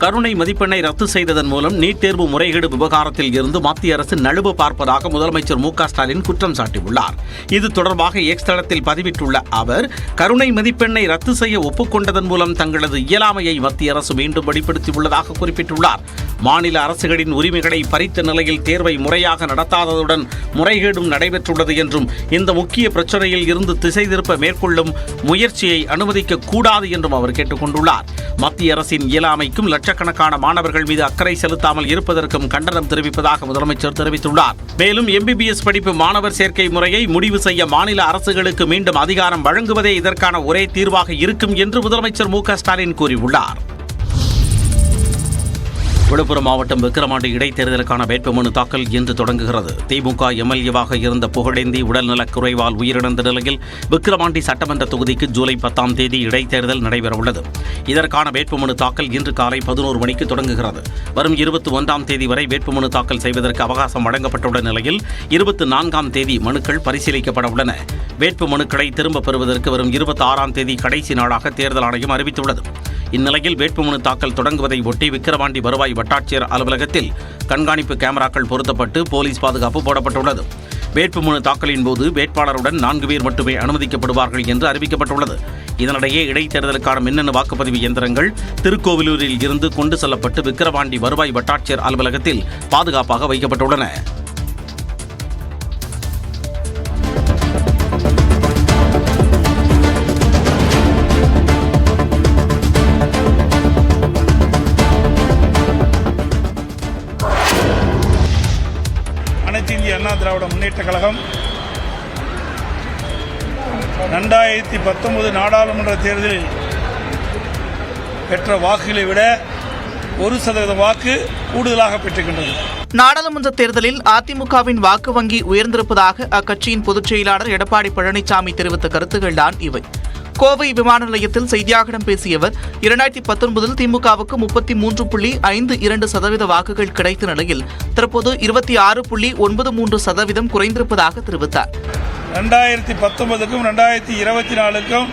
கருணை மதிப்பெண்ணை ரத்து செய்ததன் மூலம் நீட் தேர்வு முறைகேடு விவகாரத்தில் இருந்து மத்திய அரசு நழுவ பார்ப்பதாக முதலமைச்சர் மு க ஸ்டாலின் குற்றம் சாட்டியுள்ளார். இது தொடர்பாக எக்ஸ் தளத்தில் பதிவிட்டுள்ள அவர், கருணை மதிப்பெண்ணை ரத்து செய்ய ஒப்புக்கொண்டதன் மூலம் தங்களது இயலாமையை மத்திய அரசு மீண்டும் வெளிப்படுத்தியுள்ளதாக குறிப்பிட்டுள்ளார். மாநில அரசுகளின் உரிமைகளை பறித்த நிலையில் தேர்வை முறையாக நடத்தாததுடன் முறைகேடும் நடைபெற்றுள்ளது என்றும் இந்த முக்கிய பிரச்சனையில் இருந்து திசை திருப்ப மேற்கொள்ளும் முயற்சியை அனுமதிக்க கூடாது என்றும் அவர் கேட்டுக் கொண்டுள்ளார். மத்திய அரசின் இயலாமைக்கும் லட்சக்கணக்கான மாணவர்கள் மீது அக்கறை செலுத்தாமல் இருப்பதற்கும் கண்டனம் தெரிவிப்பதாக முதலமைச்சர் தெரிவித்துள்ளார். மேலும் MBBS படிப்பு மாணவர் சேர்க்கை முறையை முடிவு செய்ய மாநில அரசுகளுக்கு மீண்டும் அதிகாரம் வழங்குவதே இதற்கான ஒரே தீர்வாக இருக்கும் என்று முதலமைச்சர் மு க ஸ்டாலின் கூறியுள்ளார். விழுப்புரம் மாவட்டம் விக்கிரவாண்டி இடைத்தேர்தலுக்கான வேட்புமனு தாக்கல் இன்று தொடங்குகிறது. திமுக MLA-வாக இருந்த புகழேந்தி உடல்நலக் குறைவால் உயிரிழந்த நிலையில் விக்கிரவாண்டி சட்டமன்ற தொகுதிக்கு ஜூலை 10ஆம் தேதி இடைத்தேர்தல் நடைபெறவுள்ளது. இதற்கான வேட்புமனு தாக்கல் இன்று காலை 11 மணிக்கு தொடங்குகிறது. வரும் 21ஆம் தேதி வரை வேட்புமனு தாக்கல் செய்வதற்கு அவகாசம் வழங்கப்பட்டுள்ள நிலையில் 24ஆம் தேதி மனுக்கள் பரிசீலிக்கப்பட உள்ளன. வேட்புமனுக்களை திரும்பப் பெறுவதற்கு வரும் 26ஆம் தேதி கடைசி நாளாக தேர்தல் ஆணையம் அறிவித்துள்ளது. இந்நிலையில் வேட்புமனு தாக்கல் தொடங்குவதை ஒட்டி விக்கிரவாண்டி வருவாய் வட்டாட்சியர் அலுவலகத்தில் கண்காணிப்பு கேமராக்கள் பொருத்தப்பட்டு போலீஸ் பாதுகாப்பு போடப்பட்டுள்ளது. வேட்புமனு தாக்கலின் போது வேட்பாளருடன் 4 பேர் மட்டுமே அனுமதிக்கப்படுவார்கள் என்று அறிவிக்கப்பட்டுள்ளது. இதனிடையே இடைத்தேர்தலுக்கான மின்னணு வாக்குப்பதிவு இயந்திரங்கள் திருக்கோவிலூரில் இருந்து கொண்டு செல்லப்பட்டு விக்கிரவாண்டி வருவாய் வட்டாட்சியர் அலுவலகத்தில் பாதுகாப்பாக வைக்கப்பட்டுள்ளன. இந்திய அண்ணா திராவிட முன்னேற்ற கழகம் 2019 நாடாளுமன்ற தேர்தலில் பெற்ற வாக்குகளை விட 1% வாக்கு கூடுதலாக பெற்றிருக்கின்றது. நாடாளுமன்ற தேர்தலில் அதிமுகவின் வாக்கு வங்கி உயர்ந்திருப்பதாக அக்கட்சியின் பொதுச் செயலாளர் எடப்பாடி பழனிசாமி தெரிவித்த கருத்துக்கள்தான் இவை. கோவை விமான நிலையத்தில் செய்தியாளர்களிடம் பேசிய அவர், 2019 திமுகவுக்கு 33.52% வாக்குகள் கிடைத்த நிலையில் தற்போது 26.93% குறைந்திருப்பதாக தெரிவித்தார். 2019க்கும் 2024க்கும்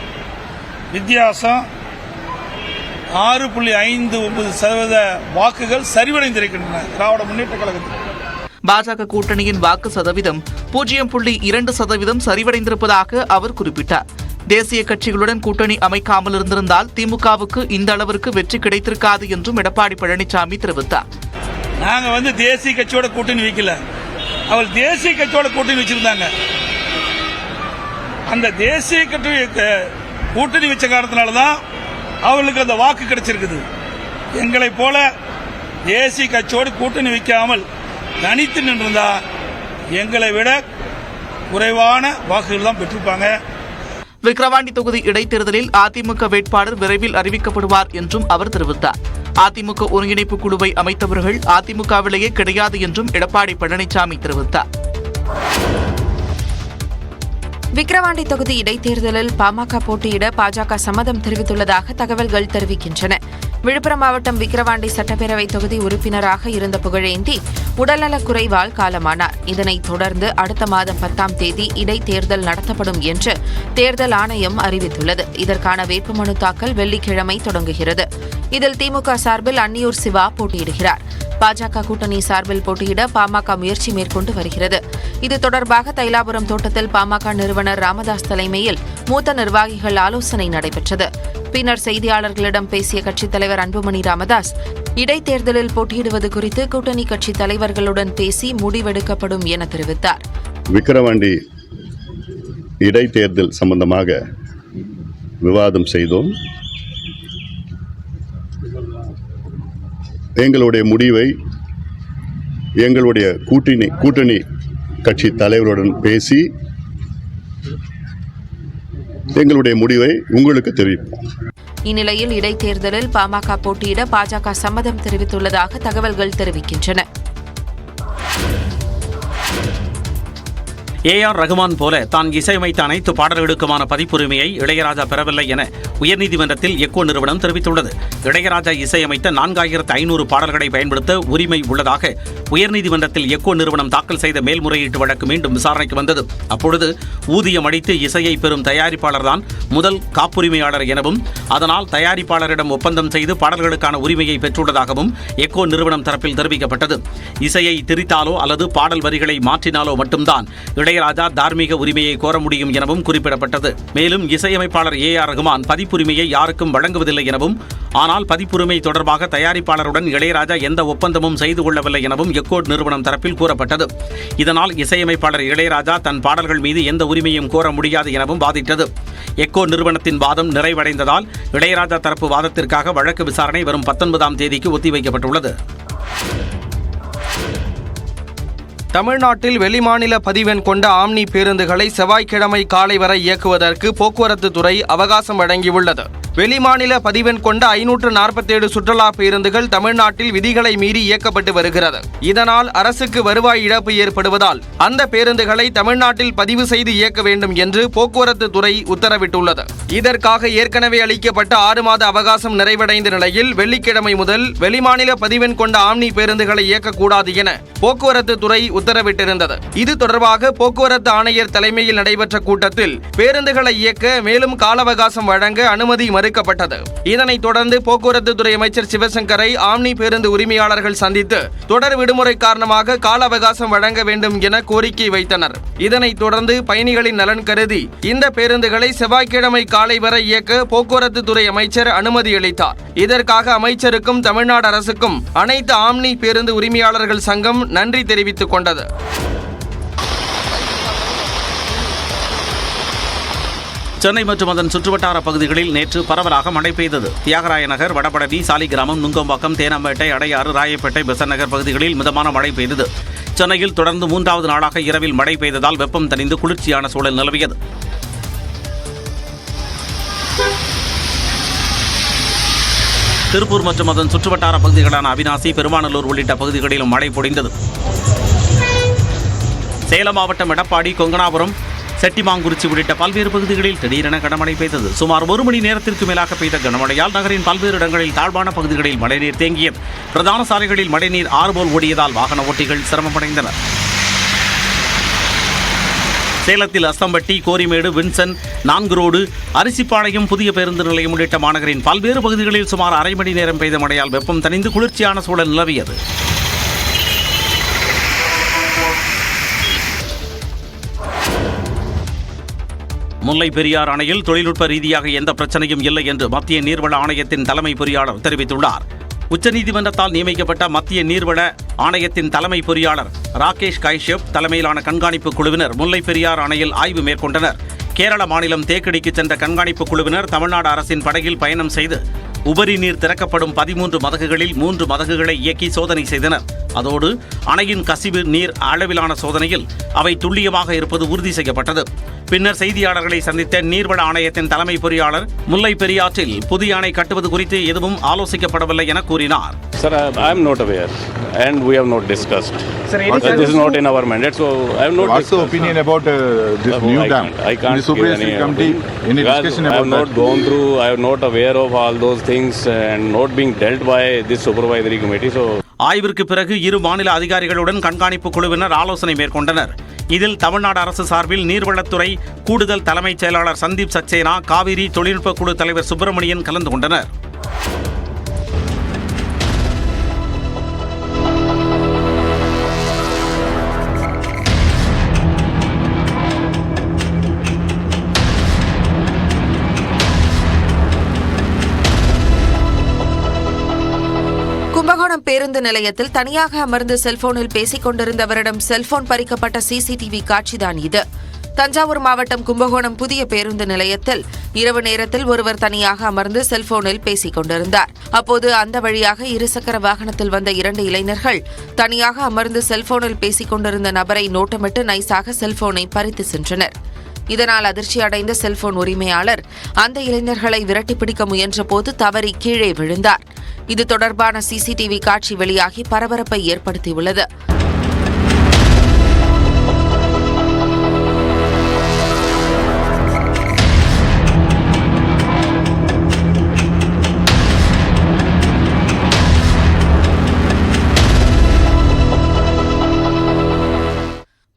வித்தியாசம் 6.59% வாக்குகள் சரிவடைந்திருக்கின்றன. திராவிட முன்னேற்ற கழகத்தில் பாஜக கூட்டணியின் வாக்கு சதவீதம் 0.2% சரிவடைந்திருப்பதாக அவர் குறிப்பிட்டார். தேசிய கட்சிகளுடன் கூட்டணி அமைக்காமல் இருந்திருந்தால் திமுகவுக்கு இந்த அளவிற்கு வெற்றி கிடைத்திருக்காது என்றும் எடப்பாடி பழனிசாமி தெரிவித்தார். நாங்க தேசிய கட்சியோட கூட்டணி வைக்கல, அவர் தேசிய கட்சியோட கூட்டணி வச்சிருந்தாங்க. அந்த தேசிய கூட்டணி வச்ச காரணத்தினாலதான் அவர்களுக்கு அந்த வாக்கு கிடைச்சிருக்குது. எங்களை போல தேசிய கட்சியோடு கூட்டணி வைக்காமல் தனித்து நின்றிருந்தா எங்களை விட குறைவான வாக்குகள் தான் பெற்றிருப்பாங்க. விக்கிரவாண்டி தொகுதி இடைத்தேர்தலில் அதிமுக வேட்பாளர் விரைவில் அறிவிக்கப்படுவார் என்றும் அவர் தெரிவித்தார். அதிமுக ஒருங்கிணைப்பு குழுவை அமைத்தவர்கள் அதிமுகவிலேயே கிடையாது என்றும் எடப்பாடி பழனிசாமி தெரிவித்தார். விக்கிரவாண்டி தொகுதி இடைத்தேர்தலில் பாமக போட்டியிட பாஜக சம்மதம் தெரிவித்துள்ளதாக தகவல்கள் தெரிவிக்கின்றன. விழுப்புரம் மாவட்டம் விக்கிரவாண்டி சட்டப்பேரவை தொகுதி உறுப்பினராக இருந்த புகழேந்தி உடல்நலக் குறைவால் காலமானார். இதனைத் தொடர்ந்து அடுத்த மாதம் 10ஆம் தேதி இடைத்தேர்தல் நடத்தப்படும் என்று தேர்தல் ஆணையம் அறிவித்துள்ளது. இதற்கான வேட்புமனு தாக்கல் வெள்ளிக்கிழமை தொடங்குகிறது. இதில் திமுக சார்பில் அன்னியூர் சிவா போட்டியிடுகிறார். பாஜக கூட்டணி சார்பில் போட்டியிட பாமக முயற்சி மேற்கொண்டு வருகிறது. இது தொடர்பாக தைலாபுரம் தோட்டத்தில் பாமக நிறுவனர் ராமதாஸ் தலைமையில் மூத்த நிர்வாகிகள் ஆலோசனை நடைபெற்றது. பின்னர் செய்தியாளர்களிடம் பேசிய கட்சித் தலைவர் அன்புமணி ராமதாஸ், இடைத்தேர்தலில் போட்டியிடுவது குறித்து கூட்டணி கட்சித் தலைவர்களுடன் பேசி முடிவெடுக்கப்படும் என தெரிவித்தார். விக்கிரவாண்டி இடைத்தேர்தல் சம்பந்தமாக விவாதம் செய்தோம். எங்களுடைய முடிவை எங்களுடைய கூட்டணி கட்சி தலைவருடன் பேசி எங்களுடைய முடிவை உங்களுக்கு தெரிவிப்போம். இந்நிலையில் இடைத்தேர்தலில் பாமக போட்டியிட பாஜக சம்மதம் தெரிவித்துள்ளதாக தகவல்கள் தெரிவிக்கின்றன. ஏ.ஆர். ரகுமான் போல தான் இசையமைத்த அனைத்து பாடல்களுக்குமான பதிப்புரிமையை இளையராஜா பெறவில்லை என உயர்நீதிமன்றத்தில் எக்கோ நிறுவனம் தெரிவித்துள்ளது. இளையராஜா இசையமைத்த 4500 பாடல்களை பயன்படுத்த உரிமை உள்ளதாக உயர்நீதிமன்றத்தில் எக்கோ நிறுவனம் தாக்கல் செய்த மேல்முறையீட்டு வழக்கு மீண்டும் விசாரணைக்கு வந்தது. அப்பொழுது ஊதியம் அளித்து இசையை பெறும் தயாரிப்பாளர்தான் முதல் காப்புரிமையாளர் எனவும் அதனால் தயாரிப்பாளரிடம் ஒப்பந்தம் செய்து பாடல்களுக்கான உரிமையை பெற்றுள்ளதாகவும் எக்கோ நிறுவனம் தரப்பில் தெரிவிக்கப்பட்டது. இசையை திரித்தாலோ அல்லது பாடல் வரிகளை மாற்றினாலோ மட்டும்தான் இளையராஜா தார்மீக உரிமையை கோர முடியும் எனவும் குறிப்பிடப்பட்டது. மேலும் இசையமைப்பாளர் ஏ.ஆர். ரகுமான் பதிப்புரிமையை யாருக்கும் வழங்குவதில்லை எனவும் ஆனால் பதிப்புரிமை தொடர்பாக தயாரிப்பாளருடன் இளையராஜா எந்த ஒப்பந்தமும் செய்து கொள்ளவில்லை எனவும் எக்கோ நிறுவனம் தரப்பில் கூறப்பட்டது. இதனால் இசையமைப்பாளர் இளையராஜா தன் பாடல்கள் மீது எந்த உரிமையும் கோர முடியாது எனவும் வாதிட்டது. எக்கோ நிறுவனத்தின் வாதம் நிறைவடைந்ததால் இளையராஜா தரப்பு வாதத்திற்காக வழக்கு விசாரணை வரும் 19ஆம் தேதிக்கு ஒத்திவைக்கப்பட்டுள்ளது. தமிழ்நாட்டில் வெளிமாநில பதிவெண் கொண்ட ஆம்னி பேருந்துகளை செவ்வாய்க்கிழமை காலை வரை இயக்குவதற்கு போக்குவரத்து துறை அவகாசம் வழங்கியுள்ளது. வெளிமாநில பதிவெண் கொண்ட 547 சுற்றுலா பேருந்துகள் தமிழ்நாட்டில் விதிகளை மீறி இயக்கப்பட்டு வருகிறது. இதனால் அரசுக்கு வருவாய் இழப்பு ஏற்படுவதால் அந்த பேருந்துகளை தமிழ்நாட்டில் பதிவு செய்து இயக்க வேண்டும் என்று போக்குவரத்து துறை உத்தரவிட்டுள்ளது. இதற்காக ஏற்கனவே அளிக்கப்பட்ட 6 மாத அவகாசம் நிறைவடைந்த நிலையில் வெள்ளிக்கிழமை முதல் வெளிமாநில பதிவெண் கொண்ட ஆம்னி பேருந்துகளை இயக்கக்கூடாது என போக்குவரத்து துறை உத்தரவிட்டிருந்தது. இது தொடர்பாக போக்குவரத்து ஆணையர் தலைமையில் நடைபெற்ற கூட்டத்தில் பேருந்துகளை இயக்க மேலும் கால அவகாசம் வழங்க அனுமதி மறுக்கப்பட்டது. இதனைத் தொடர்ந்து போக்குவரத்து துறை அமைச்சர் சிவசங்கரை ஆம்னி பேருந்து உரிமையாளர்கள் சந்தித்து தொடர் விடுமுறை காரணமாக கால அவகாசம் வழங்க வேண்டும் என கோரிக்கை வைத்தனர். இதனைத் தொடர்ந்து பயணிகளின் நலன் கருதி இந்த பேருந்துகளை செவ்வாய்க்கிழமை காலை வரை இயக்க போக்குவரத்து துறை அமைச்சர் அனுமதி அளித்தார். இதற்காக அமைச்சருக்கும் தமிழ்நாடு அரசுக்கும் அனைத்து ஆம்னி பேருந்து உரிமையாளர்கள் சங்கம் நன்றி தெரிவித்துக் கொண்டது. சென்னை மற்றும் அதன் சுற்றுவட்டார பகுதிகளில் நேற்று பரவலாக மழை பெய்தது. தியாகராய நகர், வடபழனி, சாலிகிராமம், நுங்கம்பாக்கம், தேனாம்பேட்டை, அடையாறு, ராயப்பேட்டை, பெசன்ட் நகர் பகுதிகளில் மிதமான மழை பெய்தது. சென்னையில் தொடர்ந்து 3வது நாளாக இரவில் மழை பெய்ததால் வெப்பம் தணிந்து குளிர்ச்சியான சூழல் நிலவியது. திருப்பூர் மற்றும் அதன் சுற்றுவட்டார பகுதிகளான அவிநாசி, பெருமாநல்லூர் உள்ளிட்ட பகுதிகளிலும் மழை பொழிந்தது. சேலம் மாவட்டம் எடப்பாடி, கொங்கனாபுரம், செட்டிமாங்குறிச்சி உள்ளிட்ட பல்வேறு பகுதிகளில் திடீரென கனமழை பெய்தது. சுமார் 1 மணி நேரத்திற்கு மேலாக பெய்த கனமழையால் நகரின் பல்வேறு இடங்களில் தாழ்வான பகுதிகளில் மழைநீர் தேங்கியது. பிரதான சாலைகளில் மழைநீர் ஆறு போல் ஓடியதால் வாகன ஓட்டிகள் சிரமமடைந்தனர். சேலத்தில் அஸ்தம்பட்டி, கோரிமேடு, வின்சன், 4 ரோடு, அரிசிப்பாளையம், புதிய பேருந்து நிலையம் உள்ளிட்ட மாநகரின் பல்வேறு பகுதிகளில் சுமார் அரை மணி நேரம் பெய்த மழையால் வெப்பம் தணிந்து குளிர்ச்சியான சூழல் நிலவியது. முல்லை பெரியாறு அணையில் தொழில்நுட்ப ரீதியாக எந்த பிரச்சனையும் இல்லை என்று மத்திய நீர்வள ஆணையத்தின் தலைமை பொறியாளர் தெரிவித்துள்ளார். உச்சநீதிமன்றத்தால் நியமிக்கப்பட்ட மத்திய நீர்வள ஆணையத்தின் தலைமை பொறியாளர் ராகேஷ் கைஷ்யப் தலைமையிலான கண்காணிப்பு குழுவினர் முல்லை பெரியாறு அணையில் ஆய்வு மேற்கொண்டனர். கேரள மாநிலம் தேக்கடிக்கு சென்ற கண்காணிப்பு குழுவினர் தமிழ்நாடு அரசின் படகில் பயணம் செய்து உபரி நீர் திறக்கப்படும் 13 மதகுகளில் 3 மதகுகளை இயக்கி சோதனை செய்தனர். அதோடு அணையின் கசிவு நீர் அளவிலான சோதனையில் அவை துல்லியமாக இருப்பது உறுதி செய்யப்பட்டது. பின்னர் செய்தியாளர்களை சந்தித்த நீர்வள ஆணையத்தின் தலைமை பொறியாளர் முல்லை பெரியாற்றில் புதிய அணை கட்டுவது குறித்து எதுவும் ஆலோசிக்கப்படவில்லை என கூறினார். Sir, I am not aware and we have not discussed. Sir, this is not in our mandate, so I have not What's discussed. the opinion about this new dam? I can't In the supervisory give committee, any discussion I have about not that? gone through, I am not aware of all those things and not being dealt by this supervisory committee, so... ஆய்விற்கு பிறகு இரு மாநில அதிகாரிகளுடன் கண்காணிப்பு குழுவினர் ஆலோசனை மேற்கொண்டனர். இதில் தமிழ்நாடு அரசு சார்பில் நீர்வளத்துறை கூடுதல் தலைமைச் செயலாளர் சந்தீப் சக்சேனா, காவிரி தொழில்நுட்ப குழு தலைவர் சுப்பிரமணியன் கலந்து கொண்டனர். கும்பகோணம் பேருந்து நிலையத்தில் தனியாக அமர்ந்து செல்போனில் பேசிக் கொண்டிருந்தவரிடம் செல்போன் பறிக்கப்பட்ட சிசிடிவி காட்சிதான் இது. தஞ்சாவூர் மாவட்டம் கும்பகோணம் புதிய பேருந்து நிலையத்தில் இரவு நேரத்தில் ஒருவர் தனியாக அமர்ந்து செல்போனில் பேசிக் கொண்டிருந்தார். அப்போது அந்த வழியாக இருசக்கர வாகனத்தில் வந்த 2 இளைஞர்கள் தனியாக அமர்ந்து செல்போனில் பேசிக் கொண்டிருந்த நபரை நோட்டமிட்டு நைசாக செல்போனை பறித்து சென்றனர். இதனால் அதிர்ச்சி அடைந்த செல்போன் உரிமையாளர் அந்த இளைஞர்களை விரட்டி பிடிக்க முயன்ற போது தவறி கீழே விழுந்தார். இது தொடர்பான சிசிடிவி காட்சி வெளியாகி பரபரப்பை ஏற்படுத்தியுள்ளது.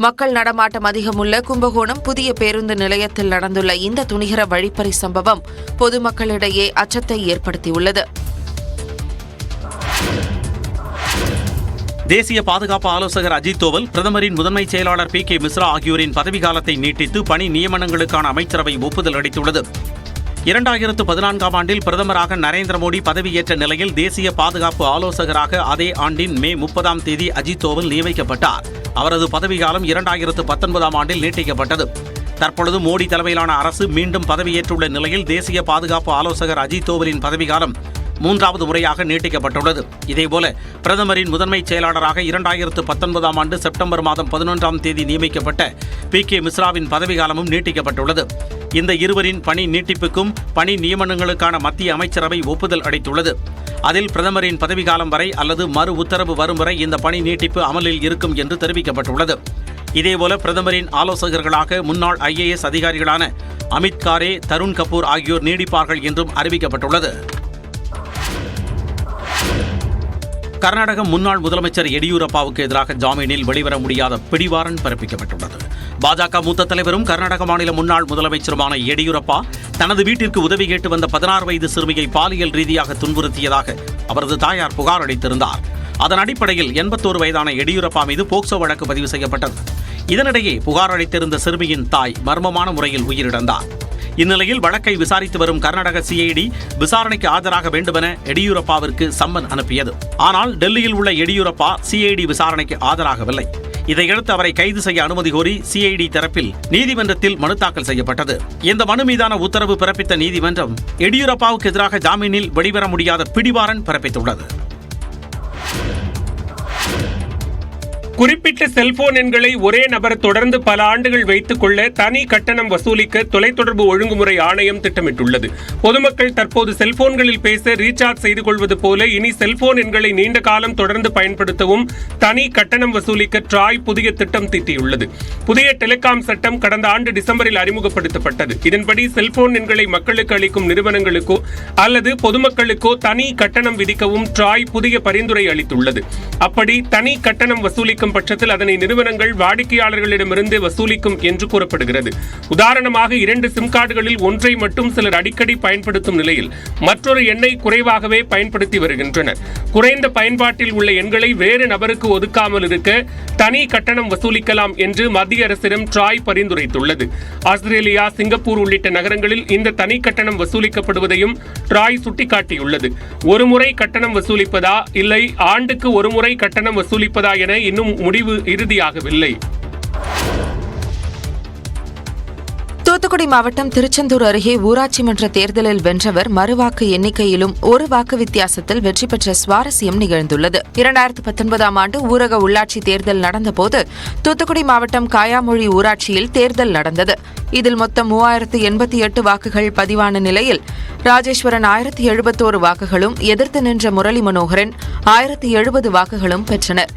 மக்கள் நடமாட்டம் அதிகமுள்ள கும்பகோணம் புதிய பேருந்து நிலையத்தில் நடந்துள்ள இந்த துணிகர வழிப்பறி சம்பவம் பொதுமக்களிடையே அச்சத்தை ஏற்படுத்தியுள்ளது. தேசிய பாதுகாப்பு ஆலோசகர் அஜித் தோவல், பிரதமரின் முதன்மை செயலாளர் பி.கே. மிஸ்ரா ஆகியோரின் பதவிக்காலத்தை நீட்டித்து பணி நியமனங்களுக்கான அமைச்சரவை ஒப்புதல் அளித்துள்ளது. 2014ஆம் ஆண்டில் பிரதமராக நரேந்திர மோடி பதவியேற்ற நிலையில் தேசிய பாதுகாப்பு ஆலோசகராக அதே ஆண்டின் மே 30ஆம் தேதி அஜித் தோவல் நியமிக்கப்பட்டார். அவரது பதவிக்காலம் 2019ஆம் ஆண்டில் நீட்டிக்கப்பட்டது. தற்பொழுது மோடி தலைமையிலான அரசு மீண்டும் பதவியேற்றுள்ள நிலையில் தேசிய பாதுகாப்பு ஆலோசகர் அஜித் தோவலின் பதவிக்காலம் 3வது முறையாக நீட்டிக்கப்பட்டுள்ளது. இதேபோல பிரதமரின் முதன்மை செயலாளராக 2019ஆம் ஆண்டு செப்டம்பர் மாதம் 11ஆம் தேதி நியமிக்கப்பட்ட பி.கே. மிஸ்ராவின் பதவிக்காலமும் நீட்டிக்கப்பட்டுள்ளது. இந்த இருவரின் பணி நீட்டிப்புக்கும் பணி நியமனங்களுக்கான மத்திய அமைச்சரவை ஒப்புதல் அளித்துள்ளது. அதில் பிரதமரின் பதவிக்காலம் வரை அல்லது மறு உத்தரவு வரும் வரை இந்த பணி நீட்டிப்பு அமலில் இருக்கும் என்று தெரிவிக்கப்பட்டுள்ளது. இதேபோல பிரதமரின் ஆலோசகர்களாக முன்னாள் IAS அதிகாரிகளான அமித் காரே, தருண் கபூர் ஆகியோர் நீடிப்பார்கள் என்றும் அறிவிக்கப்பட்டுள்ளது. கர்நாடக முன்னாள் முதலமைச்சர் எடியூரப்பாவுக்கு எதிராக ஜாமீனில் வெளிவர முடியாத பிடிவாரண்ட் பிறப்பிக்கப்பட்டுள்ளது. பாஜக மூத்த தலைவரும் கர்நாடக மாநில முன்னாள் முதலமைச்சருமான எடியூரப்பா தனது வீட்டிற்கு உதவி கேட்டு வந்த 16 வயது சிறுமியை பாலியல் ரீதியாக துன்புறுத்தியதாக அவரது தாயார் புகார் அளித்திருந்தார். அதன் அடிப்படையில் 81 வயதான எடியூரப்பா மீது போக்சோ வழக்கு பதிவு செய்யப்பட்டது. இதனிடையே புகார் அளித்திருந்த சிறுமியின் தாய் மர்மமான முறையில் உயிரிழந்தார். இந்நிலையில் வழக்கை விசாரித்து வரும் கர்நாடக CID விசாரணைக்கு ஆஜராக வேண்டுமென எடியூரப்பாவிற்கு சம்மன் அனுப்பியது. ஆனால் டெல்லியில் உள்ள எடியூரப்பா CID விசாரணைக்கு ஆஜராகவில்லை. இதையடுத்து அவரை கைது செய்ய அனுமதி கோரி CID தரப்பில் நீதிமன்றத்தில் மனு தாக்கல் செய்யப்பட்டது. இந்த மனு மீதான உத்தரவு பிறப்பித்த நீதிமன்றம் எடியூரப்பாவுக்கு எதிராக ஜாமீனில் வெளிவர முடியாத பிடிவாரண்ட் பிறப்பித்துள்ளது. குறிப்பிட்ட செல்போன் எண்களை ஒரே நபர் தொடர்ந்து பல ஆண்டுகள் வைத்துக் கொள்ள தனி கட்டணம் வசூலிக்க தொலைத்தொடர்பு ஒழுங்குமுறை ஆணையம் திட்டமிட்டுள்ளது. பொதுமக்கள் தற்போது செல்போன்களில் பேச ரீசார்ஜ் செய்து கொள்வது போல இனி செல்போன் எண்களை நீண்ட காலம் தொடர்ந்து பயன்படுத்தவும் தனி கட்டணம் வசூலிக்க ட்ராய் புதிய திட்டம் தீட்டியுள்ளது. புதிய டெலிகாம் சட்டம் கடந்த ஆண்டு டிசம்பரில் அறிமுகப்படுத்தப்பட்டது. இதன்படி செல்போன் எண்களை மக்களுக்கு அளிக்கும் நிறுவனங்களுக்கோ அல்லது பொதுமக்களுக்கோ தனி கட்டணம் விதிக்கவும் ட்ராய் புதிய பரிந்துரை அளித்துள்ளது. அப்படி தனி கட்டணம் வசூலிக்கும் பட்சத்தில் அதனை நிறுவனங்கள் வாடிக்கையாளர்களிடமிருந்து வசூலிக்கும் என்று கூறப்படுகிறது. உதாரணமாக 2 சிம் கார்டுகளில் ஒன்றை மட்டும் சிலர் அடிக்கடி பயன்படுத்தும் நிலையில் மற்றொரு எண்ணை குறைவாகவே பயன்படுத்தி வருகின்றனர். குறைந்த பயன்பாட்டில் உள்ள எண்களை வேறு நபருக்கு ஒதுக்காமல் இருக்க தனி கட்டணம் வசூலிக்கலாம் என்று மத்திய அரசிடம் ட்ராய் பரிந்துரைத்துள்ளது. ஆஸ்திரேலியா, சிங்கப்பூர் உள்ளிட்ட நகரங்களில் இந்த தனி கட்டணம் வசூலிக்கப்படுவதையும் ட்ராய் சுட்டிக்காட்டியுள்ளது. ஒரு முறை கட்டணம் வசூலிப்பதா இல்லை ஆண்டுக்கு ஒரு முறை கட்டணம் வசூலிப்பதா என இன்னும் முடிவு இறுதியாகவில்லை. தூத்துக்குடி மாவட்டம் திருச்செந்தூர் அருகே ஊராட்சி மன்ற தேர்தலில் வென்றவர் மறுவாக்கு எண்ணிக்கையிலும் ஒரு வாக்கு வித்தியாசத்தில் வெற்றி பெற்ற சுவாரஸ்யம் நிகழ்ந்துள்ளது. 2019ஆம் ஆண்டு ஊரக உள்ளாட்சி தேர்தல் நடந்தபோது தூத்துக்குடி மாவட்டம் காயாமொழி ஊராட்சியில் தேர்தல் நடந்தது. இதில் மொத்தம் 3088 வாக்குகள் பதிவான நிலையில் ராஜேஸ்வரன் 1071 வாக்குகளும், எதிர்த்து நின்ற முரளி மனோகரன் 1070 வாக்குகளும் பெற்றனர்.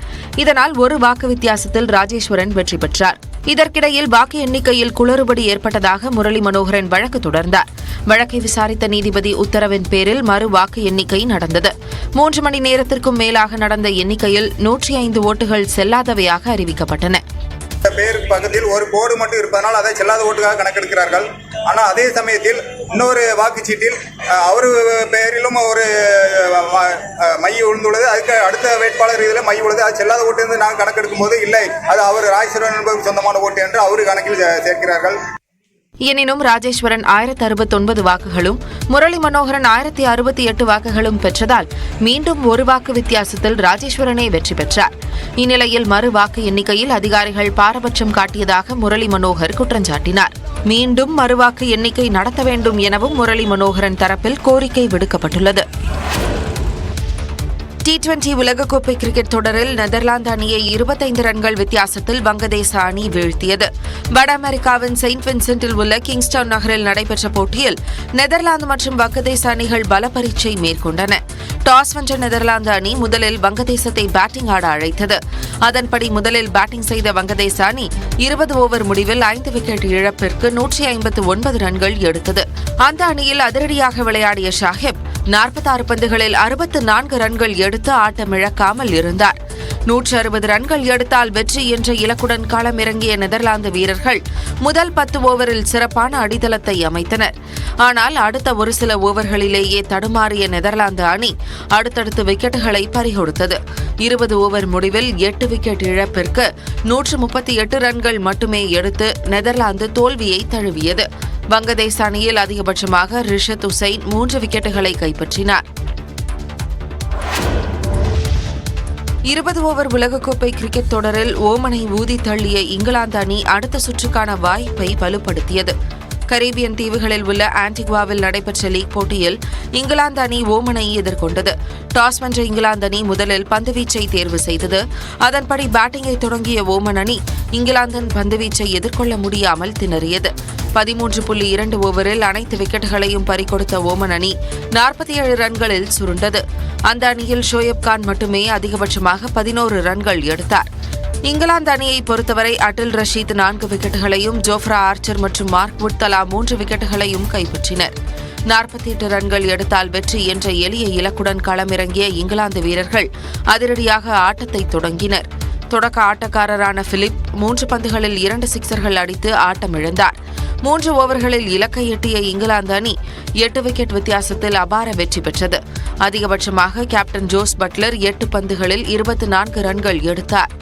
இதனால் ஒரு வாக்கு வித்தியாசத்தில் ராஜேஸ்வரன் வெற்றி பெற்றார். இதற்கிடையில் வாக்கு எண்ணிக்கையில் குளறுபடி ஏற்பட்டதாக முரளி மனோகரன் வழக்கு தொடர்ந்தார். வழக்கை விசாரித்த நீதிபதி உத்தரவின் பேரில் மறு வாக்கு எண்ணிக்கை நடந்தது. 3 மணி நேரத்திற்கும் மேலாக நடந்த எண்ணிக்கையில் 105 ஓட்டுகள் செல்லாதவையாக அறிவிக்கப்பட்டன. பேர் பக்கத்தில் ஒரு போர்டு மட்டும் இருப்பதனால் அதை செல்லாத ஓட்டுக்காக கணக்கெடுக்கிறார்கள். ஆனால் அதே சமயத்தில் இன்னொரு வாக்குச்சீட்டில் அவர் பெயரிலும் ஒரு மை விழுந்துள்ளது. அதுக்கு அடுத்த வேட்பாளர் இதில் மை உள்ளது. அது செல்லாத ஓட்டு என்று நாங்கள் கணக்கெடுக்கும் போது இல்லை, அது அவர் ராஜேஸ்வரன் என்பதற்கு சொந்தமான ஓட்டு என்று அவர் கணக்கில் சேர்க்கிறார்கள். எனினும் ராஜேஸ்வரன் 1069 வாக்குகளும், முரளி மனோகரன் 1068 வாக்குகளும் பெற்றதால் மீண்டும் ஒரு வாக்கு வித்தியாசத்தில் ராஜேஸ்வரனே வெற்றி பெற்றார். இந்நிலையில் மறு வாக்கு எண்ணிக்கையில் அதிகாரிகள் பாரபட்சம் காட்டியதாக முரளி மனோகர் குற்றஞ்சாட்டினார். மீண்டும் மறுவாக்கு எண்ணிக்கை நடத்த வேண்டும் எனவும் முரளி மனோகரன் தரப்பில் கோரிக்கை விடுக்கப்பட்டுள்ளது. T20 உலகக்கோப்பை கிரிக்கெட் தொடரில் நெதர்லாந்து அணியை 25 ரன்கள் வித்தியாசத்தில் வங்கதேச அணி வீழ்த்தியது. வட அமெரிக்காவின் செயின்ட் வின்சென்டில் உள்ள கிங்ஸ்டவுன் நகரில் நடைபெற்ற போட்டியில் நெதர்லாந்து மற்றும் வங்கதேச அணிகள் பல பரீட்சை மேற்கொண்டன. டாஸ் வென்ற நெதர்லாந்து அணி முதலில் வங்கதேசத்தை பேட்டிங் ஆட அழைத்தது. அதன்படி முதலில் பேட்டிங் செய்த வங்கதேச அணி 20 ஓவர் முடிவில் 5 விக்கெட் இழப்பிற்கு 159 ரன்கள் எடுத்தது. அந்த அணியில் அதிரடியாக விளையாடிய ஷாஹிப் 46 பந்துகளில் 64 ரன்கள் எடுத்து ஆட்டமிழக்காமல் இருந்தார். 160 ரன்கள் எடுத்தால் வெற்றி என்ற இலக்குடன் களமிறங்கிய நெதர்லாந்து வீரர்கள் முதல் 10 ஓவரில் சிறப்பான அடித்தளத்தை அமைத்தனர். ஆனால் அடுத்த ஒரு சில ஓவர்களிலேயே தடுமாறிய நெதர்லாந்து அணி அடுத்தடுத்து விக்கெட்டுகளை பறிகொடுத்தது. 20 ஓவர் முடிவில் 8 விக்கெட் இழப்பிற்கு 138 ரன்கள் மட்டுமே எடுத்து நெதர்லாந்து தோல்வியை தழுவியது. வங்கதேச அணியில் அதிகபட்சமாக ரிஷத் உசைன் 3 விக்கெட்டுகளை கைப்பற்றினார். 20 ஓவர் உலகக்கோப்பை கிரிக்கெட் தொடரில் ஓமனை ஊதி தள்ளிய இங்கிலாந்து அணி அடுத்த சுற்றுக்கான வாய்ப்பை வலுப்படுத்தியது. கரீபியன் தீவுகளில் உள்ள ஆன்டிகுவாவில் நடைபெற்ற லீக் போட்டியில் இங்கிலாந்து அணி ஓமனை எதிர்கொண்டது. டாஸ் வென்ற இங்கிலாந்து அணி முதலில் பந்துவீச்சை தேர்வு செய்தது. அதன்படி பேட்டிங்கை தொடங்கிய ஓமன் அணி இங்கிலாந்தின் பந்துவீச்சை எதிர்கொள்ள முடியாமல் திணறியது. 13.2 ஓவரில் அனைத்து விக்கெட்டுகளையும் பறிகொடுத்த ஓமன் அணி 47 ரன்களில் சுருண்டது. அந்த அணியில் ஷோயப் கான் மட்டுமே அதிகபட்சமாக 11 ரன்கள் எடுத்தார். இங்கிலாந்து அணியை பொறுத்தவரை அட்டில் ரஷீத் 4 விக்கெட்டுகளையும் ஜோஃப்ரா ஆர்ச்சர் மற்றும் மார்க் வுட் தலா 3 விக்கெட்டுகளையும் கைப்பற்றினர். 48 ரன்கள் எடுத்தால் வெற்றி என்ற எளிய இலக்குடன் களமிறங்கிய இங்கிலாந்து வீரர்கள் அதிரடியாக ஆட்டத்தை தொடங்கினர். தொடக்க ஆட்டக்காரரான பிலிப் 3 பந்துகளில் 2 சிக்சர்கள் அடித்து ஆட்டமிழந்தார். 3 ஓவர்களில் இலக்கை எட்டிய இங்கிலாந்து அணி 8 விக்கெட் வித்தியாசத்தில் அபார வெற்றி பெற்றது. அதிகபட்சமாக கேப்டன் ஜோஸ் பட்லர் 8 பந்துகளில் 24 ரன்கள் எடுத்தார்.